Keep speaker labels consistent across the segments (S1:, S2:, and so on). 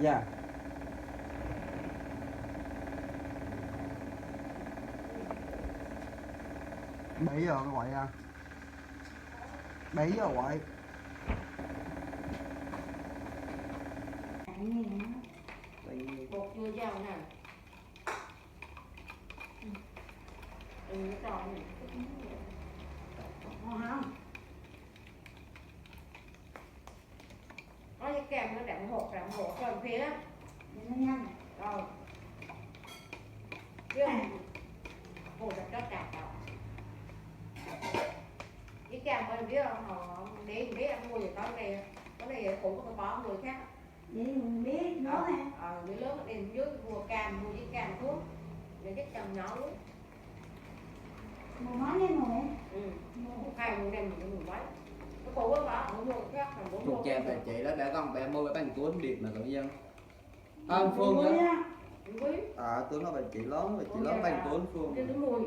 S1: Dạ. Mấy giờ gọi à? 7 giờ gọi.
S2: Bột chưa dao nè. Đừng có tròn này. Ngon không? Nó cái kem nó đậm hột rồi phía đó. Nó nhanh. Rồi. Chứ hột rất chặt đâu. Cái kem ơi biết không? Họ biết ăn mua gì có này cũng có bỏ người khác.
S3: Vậy mình biết nó nè.
S2: Đứa lớn nó đem dưới mua với cam thuốc. Để cái chồng nhỏ luôn.
S3: Mùa mấy em rồi.
S2: Hai mùa đem mình mấy. Cái cụ á bà mua một khác là muốn mua.
S1: Chụp chèm tại chị đó để con bé mua cái bánh cuốn điệp mà tự dân. Không Phương á. Tôi nói về chị lớn bánh cuốn Phương.
S2: Cái mùi.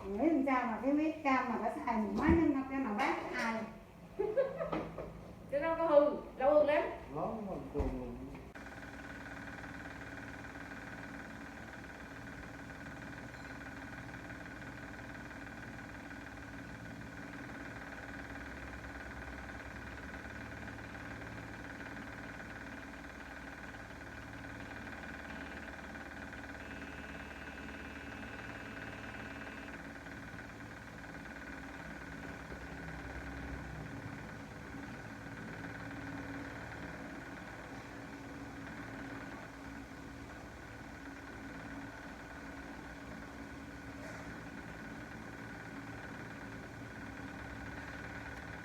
S3: Nghĩ làm sao mà cái miếng cam mà nó xài mấy năm cái mà bác ai.
S2: Chứ nó có hư, đâu hư lắm.
S1: Lớn mà Phương.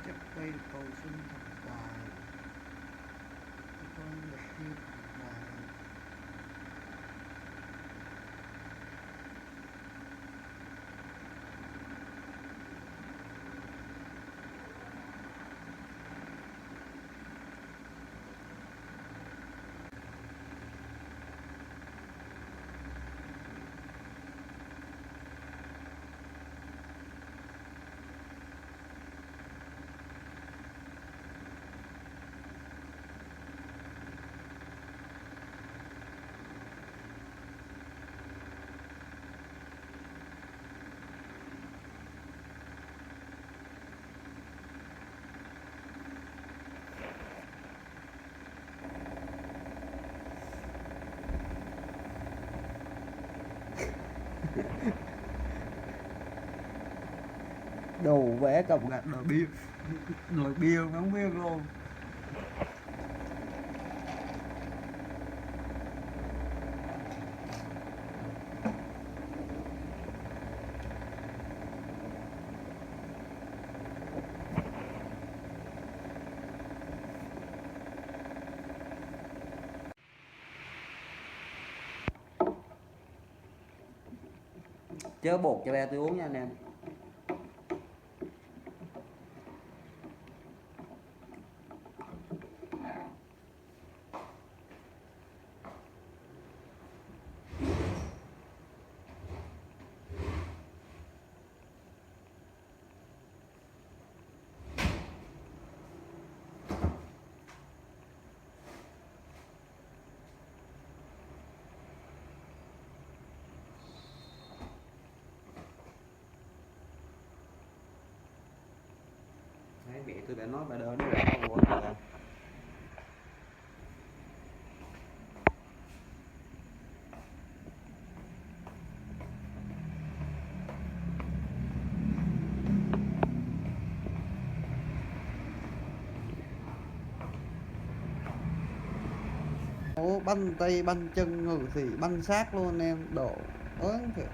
S1: Chắc đây cầu xin thật bài. Con được tiếp bài. Đồ vẽ cặp gạch nồi bia không biết luôn. Chớ bột cho ba tôi uống nha anh em. Đấy, mẹ tôi đã nói bà đỡ nó đã buồn rồi. Ủa, banh tay banh chân rồi thì banh sát luôn em, độ ớn thiệt.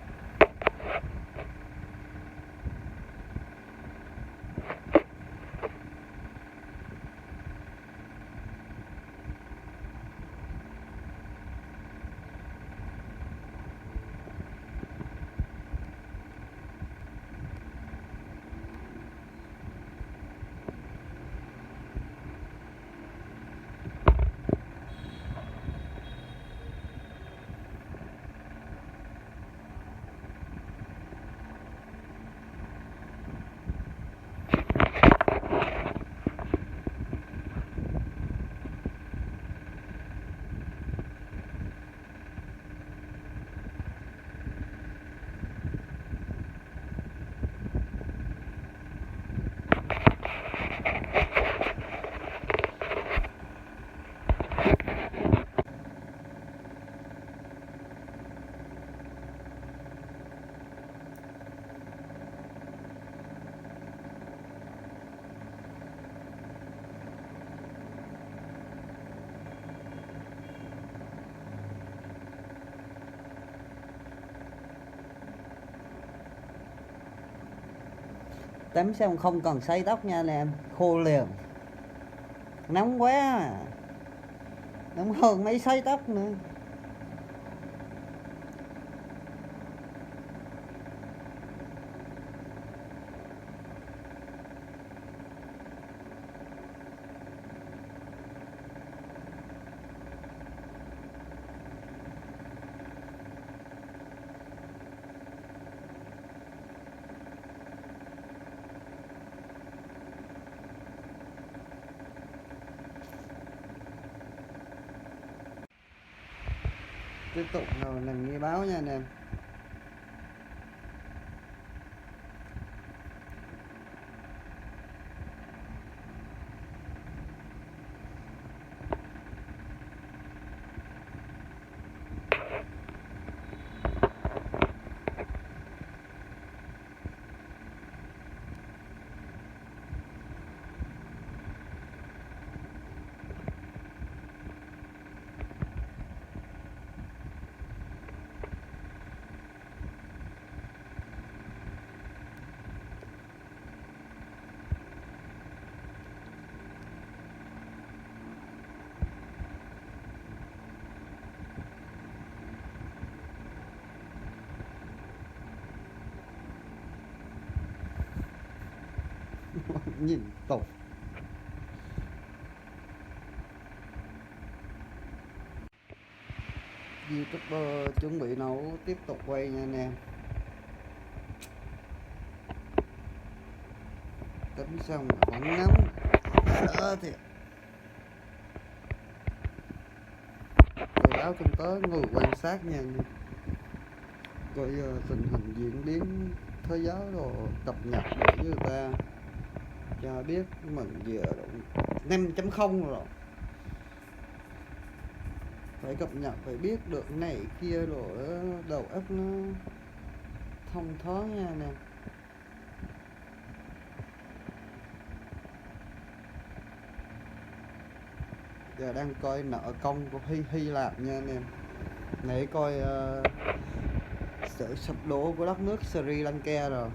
S4: Tắm xong không cần sấy tóc nha anh em, khô liền. Nóng quá à. Nóng hơn mấy sấy tóc nữa. Tiếp tục rồi làm nghe báo nha anh em. Nhìn tục. YouTuber chuẩn bị nấu tiếp tục quay nha anh em. Tắm xong vẫn nóng, sợ thiệt. Tôi báo kinh tế ngồi quan sát nha, coi tình hình diễn biến thế giới rồi cập nhật để với người ta cho biết mình giờ 5.0 rồi, phải cập nhật, phải biết được này kia rồi đầu óc nó thông thoáng nha nè. Giờ đang coi nợ công của Hy Lạp nha anh em, để coi sự sụp đổ của đất nước Sri Lanka rồi.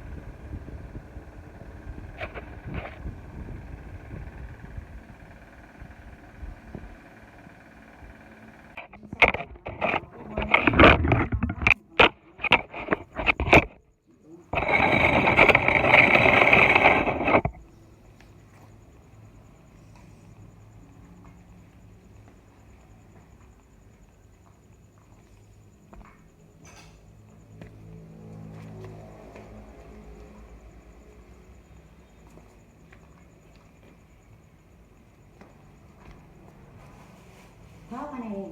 S3: Thoát cái này.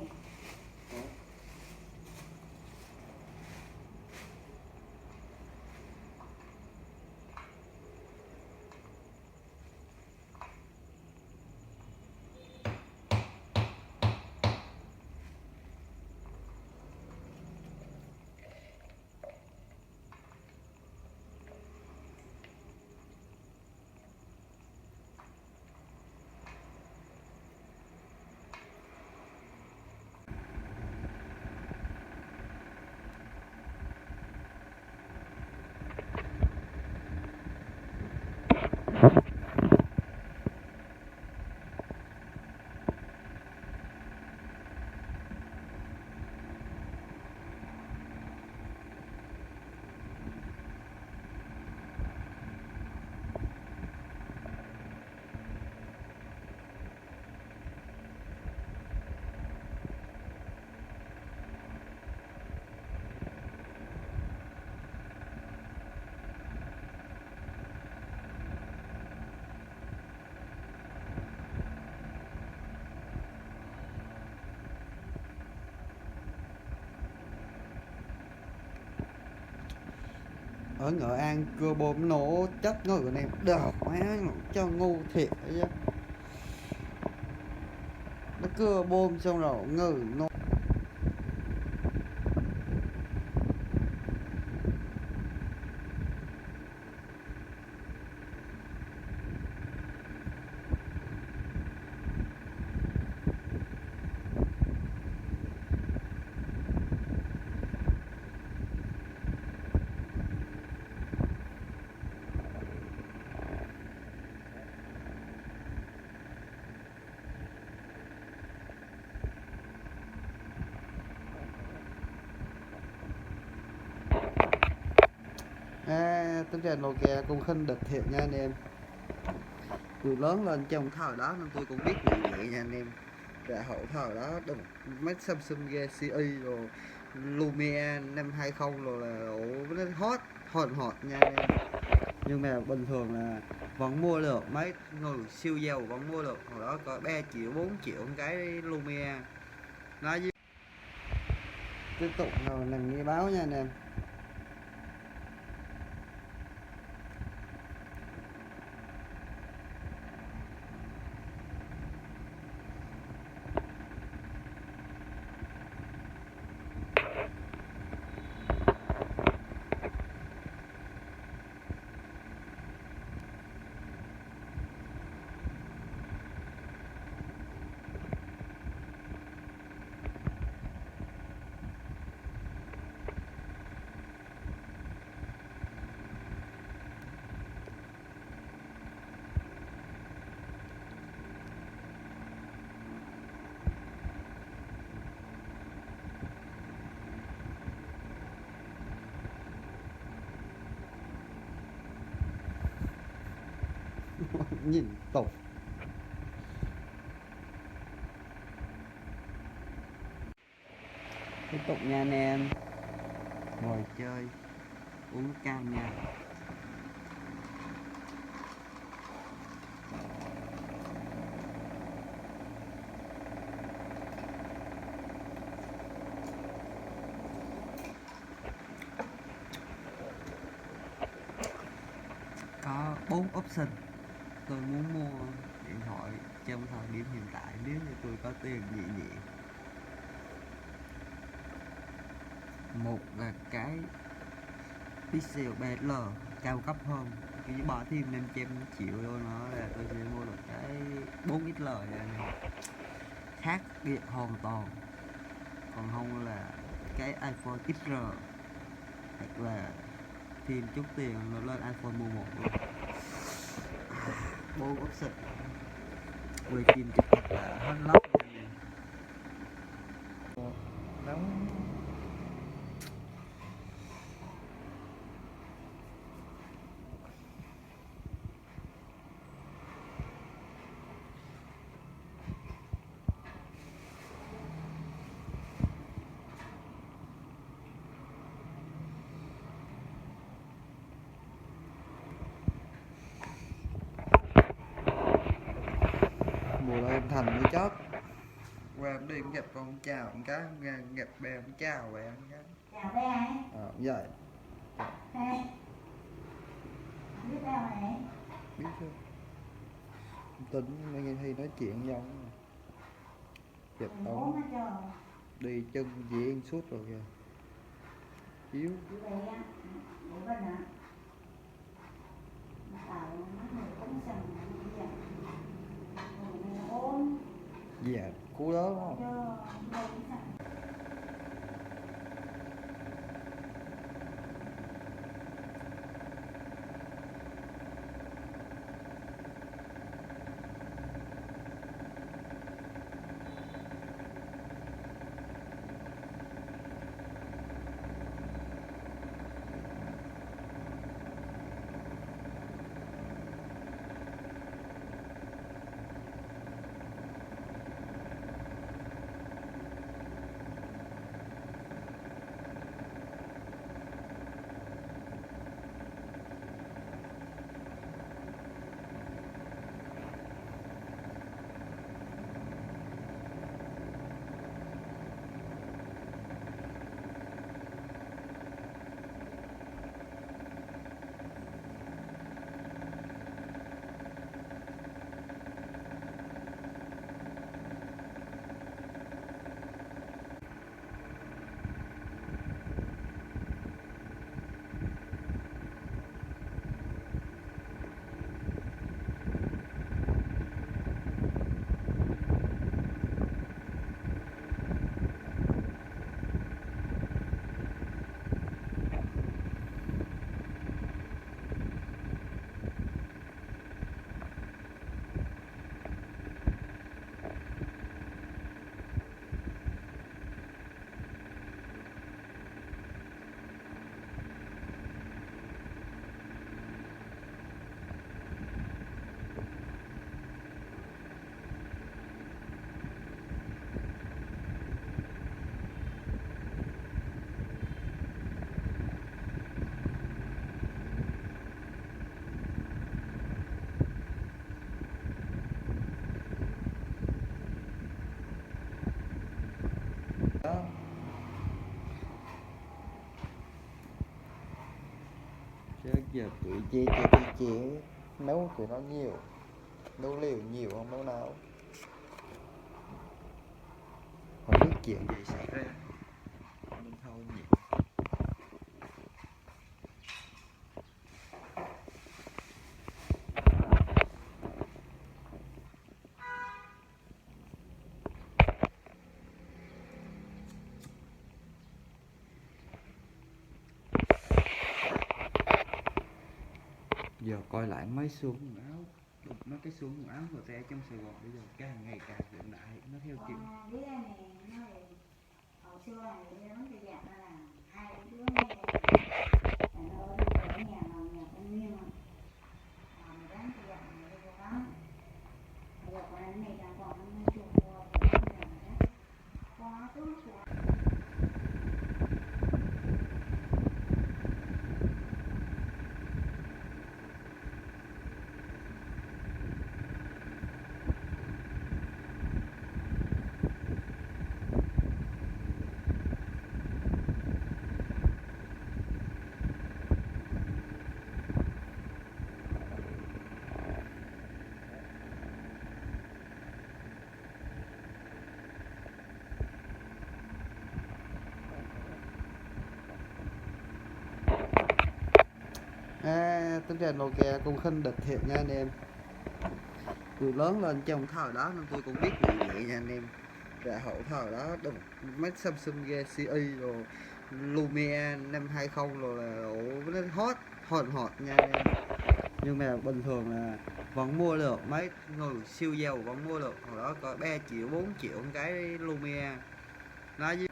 S4: Ở Nghệ An cưa bom nổ chất người anh em, đờ quá cho ngu thiệt chứ. Nó cưa bom xong rồi ngừ nó tính ra Nokia cũng khinh địch thiệt nha anh em. Tôi lớn lên trong thời đó nên tôi cũng biết vậy nha anh em. Dạ hậu thời đó được mấy Samsung Galaxy rồi Lumia năm 20 rồi là nó hot nha anh em. Nhưng mà bình thường là vẫn mua được, mấy người siêu giàu vẫn mua được. Hồi đó có 3 triệu 4 triệu một cái Lumia. Nói với tiếp tục rồi nằm nghe báo nha anh em. Nhìn tục. Tiếp tục nha anh em, ngồi chơi uống cam nha. Có 4 option. Tôi muốn mua điện thoại trong thời điểm hiện tại nếu như tôi có tiền nhẹ nhẹ. Một là cái Pixel 3L cao cấp hơn, cái bỏ thêm 500 triệu vô nó là tôi sẽ mua được cái 4XL này. Khác biệt hoàn toàn. Còn không là cái iPhone XR hoặc là thêm chút tiền nó lên iPhone 11 luôn. 4 option quay phim chụp thật là hết lóc nóng. Mùa này em thành mới chót qua em đi em gặp con chào một cái, gặp bè em chào bè em cái.
S3: Chào bé ấy.
S4: Vậy
S3: Ê, biết đâu này?
S4: biết chưa, tính nghe thi nói chuyện giống chụp
S3: Bố
S4: ống
S3: nó cho
S4: đi chân diễn suốt rồi kìa chiếu.
S3: chị về á, để bên hả? Tạo nó người cũng sần bây giờ. Rồi này ôm
S4: Dạ cú đó đúng không?
S3: cho đây cũng sần.
S4: giờ tụi chị nấu tụi nó nhiều, nấu liều nhiều không nấu nào, không biết chuyện gì xảy ra nên thôi nhỉ. Giờ coi lại mấy xuống quần áo, mấy cái xuống quần áo của xe trong Sài Gòn bây giờ càng ngày càng hiện đại, nó theo kiểu
S3: Biết đây này, nó thì hồi xưa này nó thì dạng là hai đứa nghe nó ở nhà nào nhà con Nguyên mà mình đáng thì dạng này bây giờ đó bây giờ con anh này đang còn nó chùa qua thì nó làm đó qua thứ của
S4: tính ra Nokia cũng khinh địch thiệt nha anh em. Tôi lớn lên trong thời đó nên tôi cũng biết vậy nha anh em. Đại hậu thời đó đúng mấy Samsung Galaxy rồi Lumia năm 20 rồi là nó hot nha anh em. Nhưng mà bình thường là vẫn mua được, mấy người siêu giàu vẫn mua được. Hồi đó có 3 triệu 4 triệu một cái Lumia nó với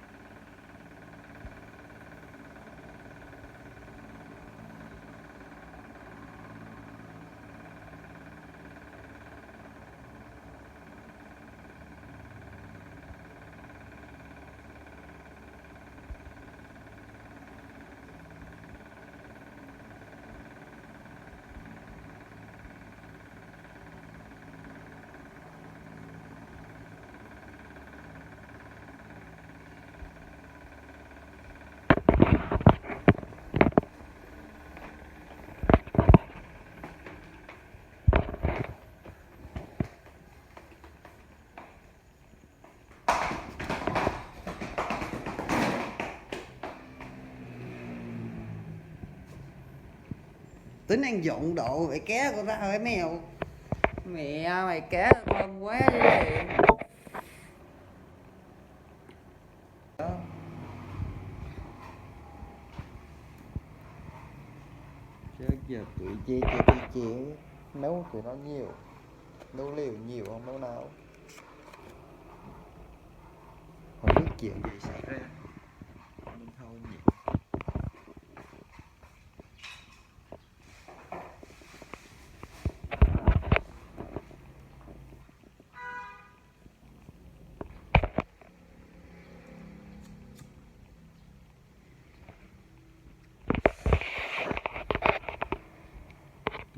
S4: tính ăn dụng độ vậy ké của ta ơi mèo.
S1: Mẹ mày cá thơm quá đi vậy.
S4: Đó. Chứ giờ tụi chị nấu tụi nó nhiều, nấu liều nhiều không nấu nào, không biết chuyện gì xảy ra nên thôi nhỉ.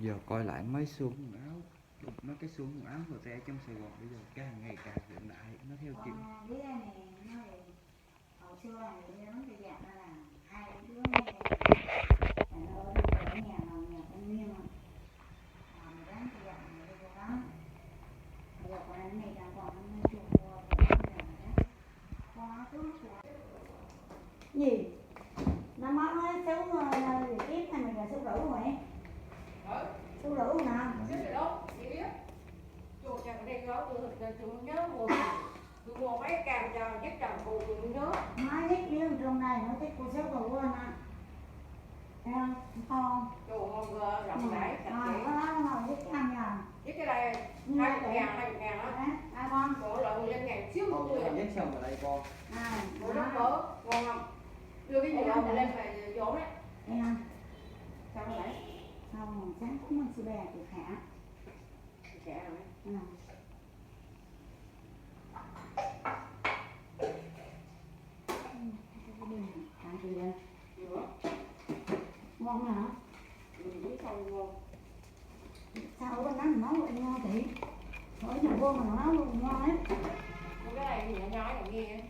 S4: Giờ coi lại mấy xuống quần áo, mấy cái xuống quần áo của xe trong Sài Gòn bây giờ càng ngày càng hiện đại, nó theo kiểu
S3: biết đây này nó thì hồi xưa này nó thì dạng là hai đứa nghe nó ở nhà nào nhà con Nguyên mà mình đáng thì dạng này bây giờ đó bây giờ con anh này đang còn nó chùa qua thì nó làm đó qua thứ của gì nó mới xấu gì tiếp này mình là xấu rượu rồi xấu rượu nào
S2: tôi mua mấy cam cho giúp chồng cô tôi mới nhớ.
S3: nói nhất như trong này nó thích cô xấu rượu anh ạ. Thấy không?
S2: Đồ rộng rãi sạch sẽ.
S3: Nó ngồi với cam nhờ.
S2: Với cái này 20.000 đó.
S3: Ai con?
S2: Bộ lợi 15.000 xíu
S1: Con
S2: tôi
S1: cho nhét xong ở đây con.
S2: Bộ rất mỡ, ngon không? Đưa cái gì đâu mà lên phải vỗ đấy.
S3: Thấy không?
S2: Sao vậy?
S3: Không, sáng cũng mình sẽ bè được hả?
S2: Kẻ rồi.
S3: Ăn gì đây? Ngon hả?
S2: Biết sao ngon.
S3: Sao bên đó mình nấu vậy ngon chị? Ở nhà vô mà nấu luôn ngon ấy.
S2: Cái này thì nhỏ này nghe.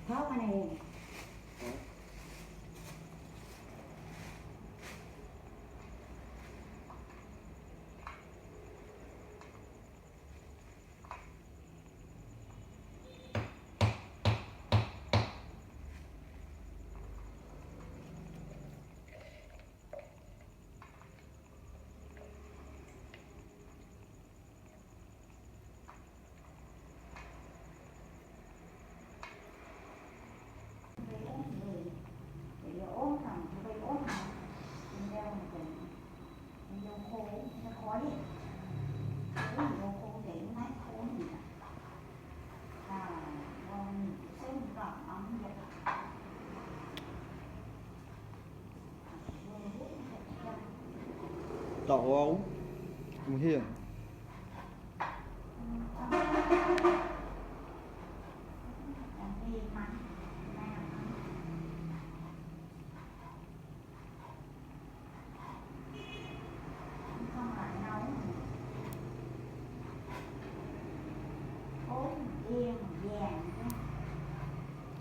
S3: tháo cái này bị ốm thằng bị ốm thằng mình đeo một cái mình đeo khô nó khó đi mình đeo khô để nó mát khô gì à con sống còn ấm vậy
S4: Cậu ấu cũng hiền.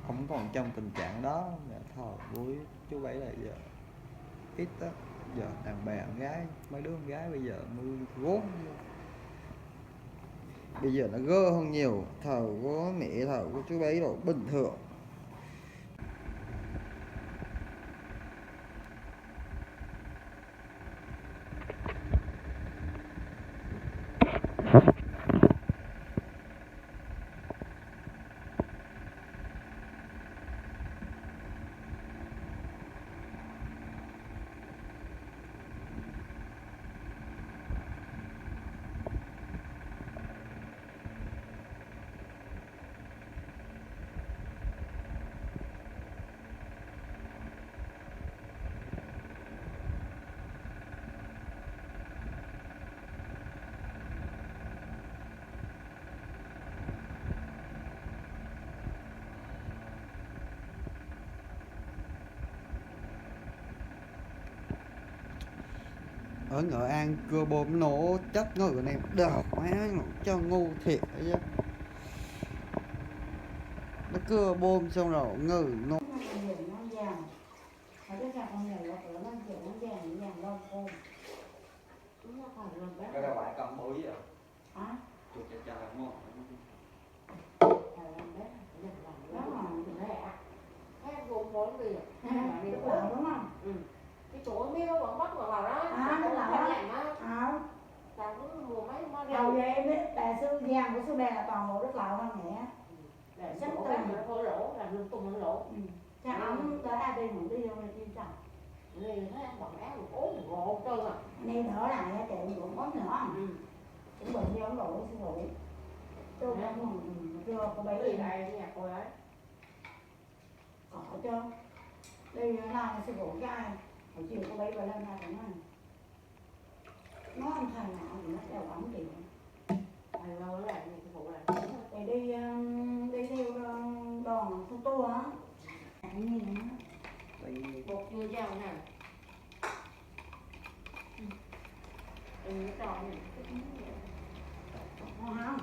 S4: Không còn trong tình trạng đó mẹ thờ với chú Bảy là giờ ít á, giờ đàn bà con gái mấy đứa con gái bây giờ nuôi gốm, bây giờ nó gơ hơn nhiều, thờ của mẹ thờ của chú Bảy rồi bình thường. Ở Nghệ An cưa bom nổ chất người này đờ quá cho ngu thiệt chứ. Nó cưa bom xong rồi ngừ nó
S1: cái đó phải cầm mũi à
S3: hả?
S1: chụp cho trời ngon
S3: Đúng không?
S2: Cái chỗ mấy nó vẫn bắt vào đó.
S3: Nó lẩu đầu về em biết bà sư vàng của sư bè là toàn bộ đất lậu không mẹ
S2: Chắc tôi là thô lỗ, làm lung tung ăn lỗ.
S3: chắc ổng tới ai đi ngủ đi đâu này đi sao
S2: Nên thấy ăn bằng áo một ốm một gồ trơn à.
S3: nên thở lại á chị cũng có nữa cũng bệnh như ổng đổ sư phụ tôi không chưa có
S2: Cái
S3: bấy
S2: gì đây nhà cô ấy.
S3: có chưa đây là sư phụ cái ai hồi chiều có bấy vào lên ra cũng ăn nó ăn thằng nào thì nó đeo ổng thì
S2: Thầy lâu làm gì sư phụ làm.
S3: để đi theo đoàn thu tu á như
S2: Bột chưa dao nè. Cái tròn này.
S3: không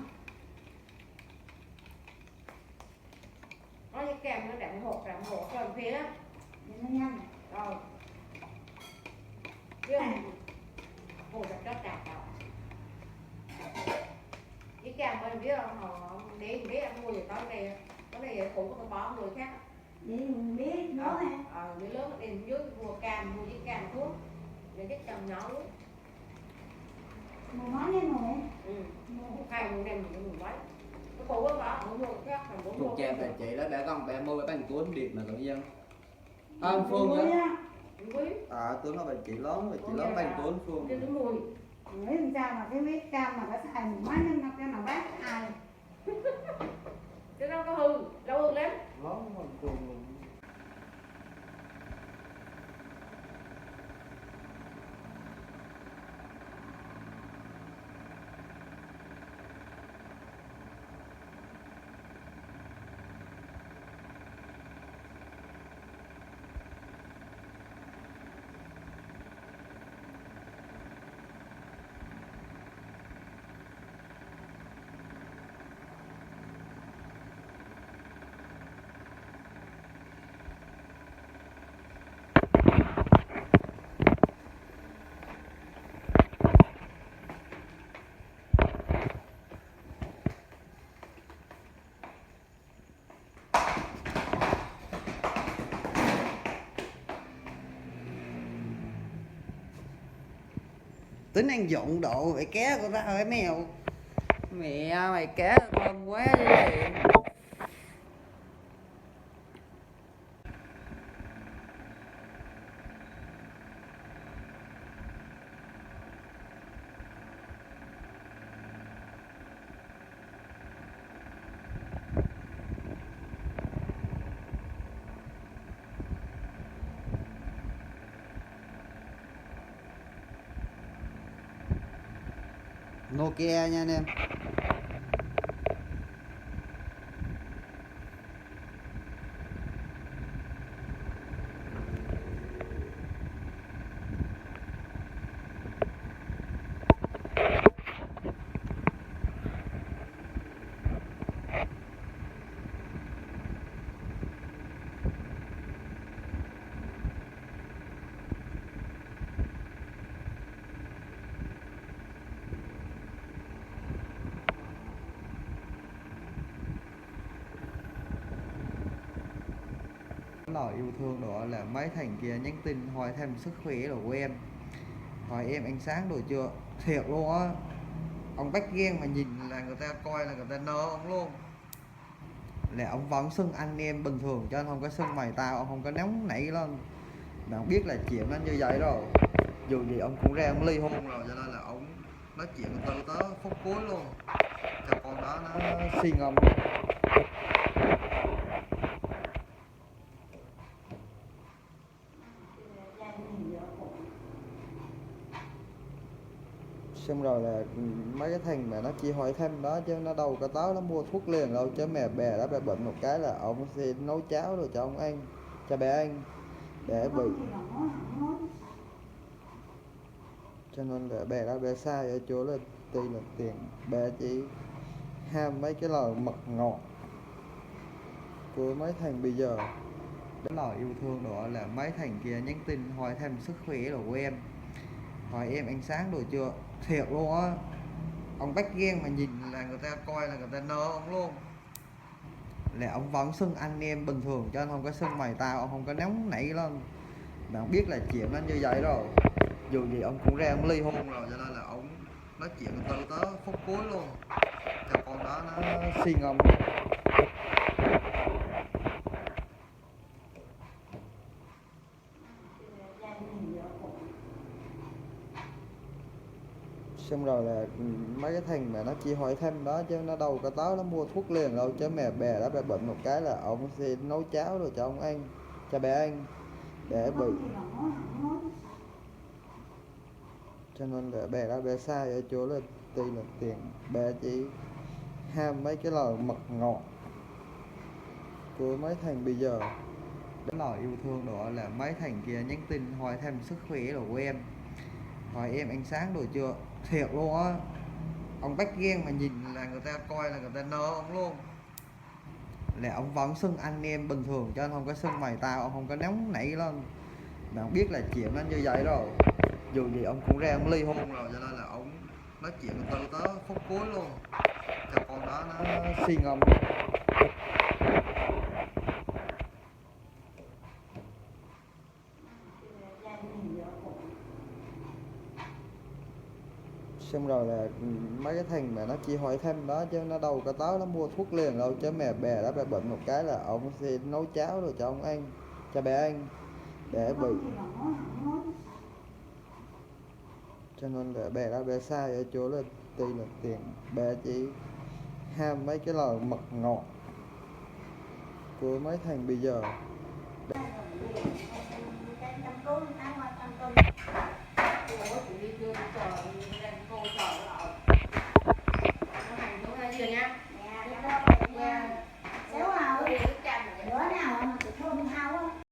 S2: Nó cái kèm nó đậm hột rồi phía á.
S3: để nó nhanh
S2: Rồi. Chứ hột rất đạt đâu. Cái kèm bên biết không, họ để biết ăn mua gì có này phụ của tôi bỏ người khác.
S3: để mình biết nó nè
S2: Để lớn nó đem dưới mua với cam thuốc để chắc chồng nhỏ luôn.
S3: một món lên rồi
S2: Hai người đem mình lấy. Cái phụ của bỏ mua người khác là muốn
S1: chụp
S2: mua.
S1: chèm là chị đó để con bé mua cái bánh cuốn điệp mà cậu dân Phương á tôi nói bà chị lớn bánh cuốn Phương
S2: Cái mùi.
S3: nghĩ làm sao mà cái miếng cam mà nó xài một mấy năm cái mà bác ai
S2: Cái đó có hư, đâu hư lắm.
S4: lớn mà cùng Tính ăn dụng độ mày ké của tao cái mèo.
S1: Mẹ mày cá ngon quá chứ gì.
S4: Nokia nha anh em. Lời yêu thương đó là mấy thằng kia nhắn tin hỏi thăm sức khỏe rồi của em, hỏi em ăn sáng rồi chưa, thiệt luôn á. Ông bắt ghen mà nhìn là người ta coi là người ta nơ ông luôn. Là ông vẫn xưng anh em bình thường cho anh không có xưng mày tao, ông không có nóng nảy lên. Mà ông biết là chuyện nó như vậy rồi, dù gì ông cũng ra ông ly hôn rồi, cho nên là ông nói chuyện từ tới phút cuối luôn cho con đó nó suy ngẫm. Xong rồi là mấy cái thằng mà nó chỉ hỏi thăm đó chứ nó đâu có tới nó mua thuốc liền đâu, chứ mẹ bè đã bệnh một cái là ông sẽ nấu cháo rồi cho ông ăn, cho bé ăn để bị. Cho nên là bé đã bé sai ở chỗ là tuy là tiền bé chỉ ham mấy cái lời mật ngọt của mấy thằng bây giờ. Cái lời yêu thương đó là mấy thằng kia nhắn tin hỏi thăm sức khỏe rồi của em, hỏi em ăn sáng rồi chưa, thiệt luôn á. Ông bắt ghen mà nhìn là người ta coi là người ta nơ ông luôn. Là ông vẫn xưng anh em bình thường cho anh không có xưng mày tao, ông không có nóng nảy lên. Mà ông biết là chuyện nó như vậy rồi, dù gì ông cũng ra ông ly hôn rồi, cho nên là ông nói chuyện từ tới phút cuối luôn cho con đó nó suy ngẫm. Xong rồi là mấy cái thằng mà nó chỉ hỏi thăm đó chứ nó đâu có tới nó mua thuốc liền đâu, chứ mẹ bè đã bệnh một cái là ông sẽ nấu cháo rồi cho ông ăn, cho bé ăn để bị. Cho nên là bé đã bé sai ở chỗ là tuy là tiền bé chỉ ham mấy cái lời mật ngọt của mấy thằng bây giờ. Cái lời yêu thương đó là mấy thằng kia nhắn tin hỏi thăm sức khỏe rồi của em, hỏi em ăn sáng rồi chưa, thiệt luôn á. Ông bắt ghen mà nhìn là người ta coi là người ta nơ ông luôn. Là ông vẫn xưng anh em bình thường cho anh không có xưng mày tao, ông không có nóng nảy lên. Mà ông biết là chuyện nó như vậy rồi, dù gì ông cũng ra ông ly hôn rồi, cho nên là ông nói chuyện từ tới phút cuối luôn cho con đó nó suy ngẫm. Xong rồi là mấy cái thằng mà nó chỉ hỏi thăm đó chứ nó đâu có tới nó mua thuốc liền đâu, chứ mẹ bè đã bệnh một cái là ông sẽ nấu cháo rồi cho ông ăn, cho bé ăn để bị. Cho nên là bé đã bé sai ở chỗ là tuy là tiền bé chỉ ham mấy cái lời mật ngọt của mấy thằng bây giờ.
S2: Ủa, chị đi chơi trời, cô trời